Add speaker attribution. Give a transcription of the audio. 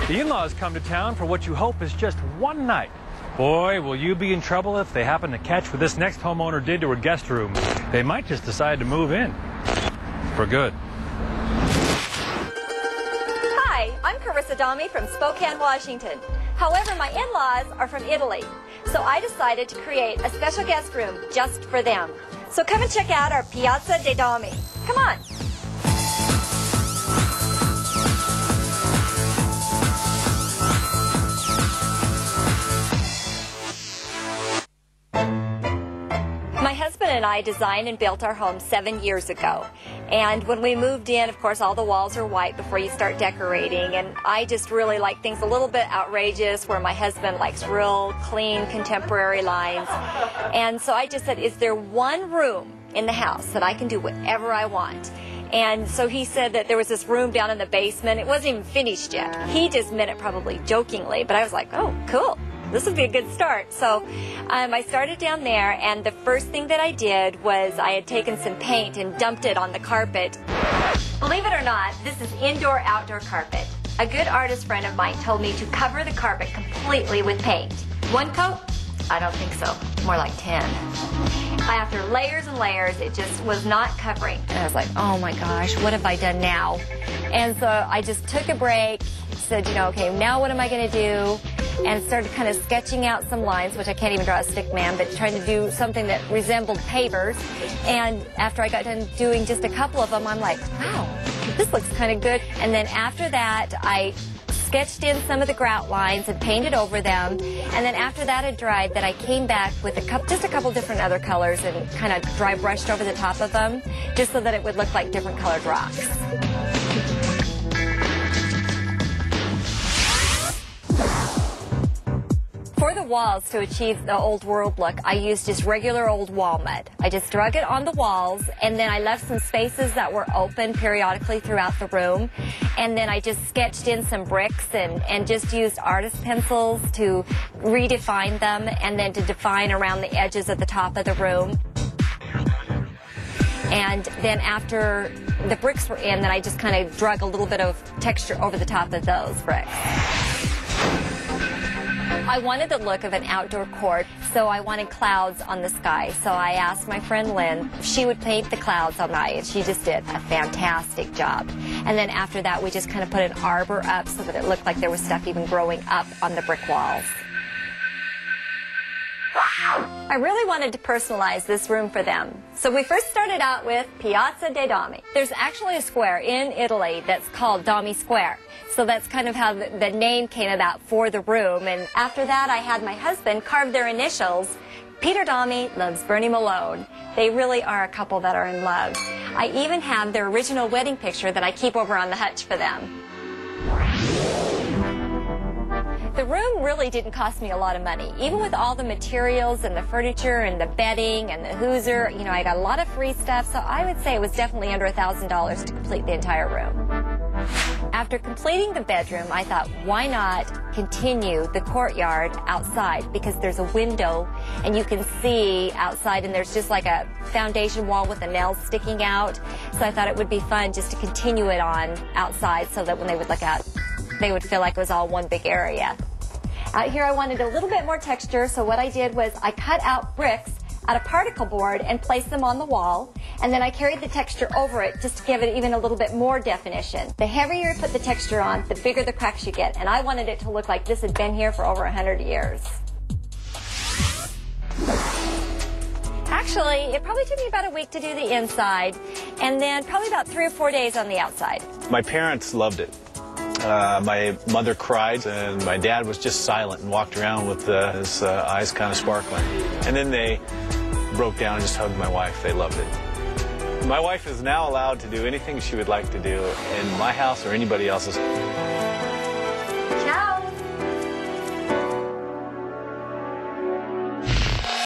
Speaker 1: The in-laws come to town for what you hope is just one night. Boy, will you be in trouble if they happen to catch what this next homeowner did to her guest room. They might just decide to move in. For good.
Speaker 2: Hi, I'm Carissa Dami from Spokane, Washington. However, my in-laws are from Italy, so I decided to create a special guest room just for them. So come and check out our Piazza dei Dami. Come on. My husband and I designed and built our home 7 years ago. And when we moved in, of course, all the walls are white before you start decorating. And I just really like things a little bit outrageous, where my husband likes real clean contemporary lines. And so I just said, is there one room in the house that I can do whatever I want? And so he said that there was this room down in the basement. It wasn't even finished yet. He just meant it probably jokingly, but I was like, oh, cool. This would be a good start. So I started down there, and the first thing that I did was I had taken some paint and dumped it on the carpet. Believe it or not, this is indoor-outdoor carpet. A good artist friend of mine told me to cover the carpet completely with paint. One coat? I don't think so. More like 10. After layers and layers, it just was not covering. And I was like, oh my gosh, what have I done now? And so I just took a break, said, okay, now what am I going to do? And started kind of sketching out some lines, which I can't even draw a stick man, but trying to do something that resembled pavers. And after I got done doing just a couple of them, I'm like, wow, this looks kind of good. And then after that, I sketched in some of the grout lines and painted over them. And then after that had dried, that I came back with just a couple different other colors and kind of dry brushed over the top of them, just so that it would look like different colored rocks. For the walls, to achieve the old world look, I used just regular old wall mud. I just drug it on the walls, and then I left some spaces that were open periodically throughout the room. And then I just sketched in some bricks and just used artist pencils to redefine them, and then to define around the edges at the top of the room. And then after the bricks were in, then I just kind of drug a little bit of texture over the top of those bricks. I wanted the look of an outdoor court, so I wanted clouds on the sky. So I asked my friend Lynn if she would paint the clouds on night, and she just did a fantastic job. And then after that, we just kind of put an arbor up so that it looked like there was stuff even growing up on the brick walls. I really wanted to personalize this room for them. So we first started out with Piazza dei Dami. There's actually a square in Italy that's called Dami Square. So that's kind of how the name came about for the room. And after that, I had my husband carve their initials. Peter Dami loves Bernie Malone. They really are a couple that are in love. I even have their original wedding picture that I keep over on the hutch for them. The room really didn't cost me a lot of money. Even with all the materials and the furniture and the bedding and the hooser, I got a lot of free stuff, so I would say it was definitely under $1,000 to complete the entire room. After completing the bedroom, I thought, why not continue the courtyard outside? Because there's a window and you can see outside, and there's just like a foundation wall with the nails sticking out. So I thought it would be fun just to continue it on outside, so that when they would look out, they would feel like it was all one big area. Out here I wanted a little bit more texture, so what I did was I cut out bricks out of particle board and placed them on the wall, and then I carried the texture over it just to give it even a little bit more definition. The heavier you put the texture on, the bigger the cracks you get, and I wanted it to look like this had been here for over 100 years. Actually, it probably took me about a week to do the inside, and then probably about 3 or 4 days on the outside.
Speaker 3: My parents loved it. My mother cried, and my dad was just silent and walked around with his eyes kind of sparkling. And then they broke down and just hugged my wife. They loved it. My wife is now allowed to do anything she would like to do in my house or anybody else's.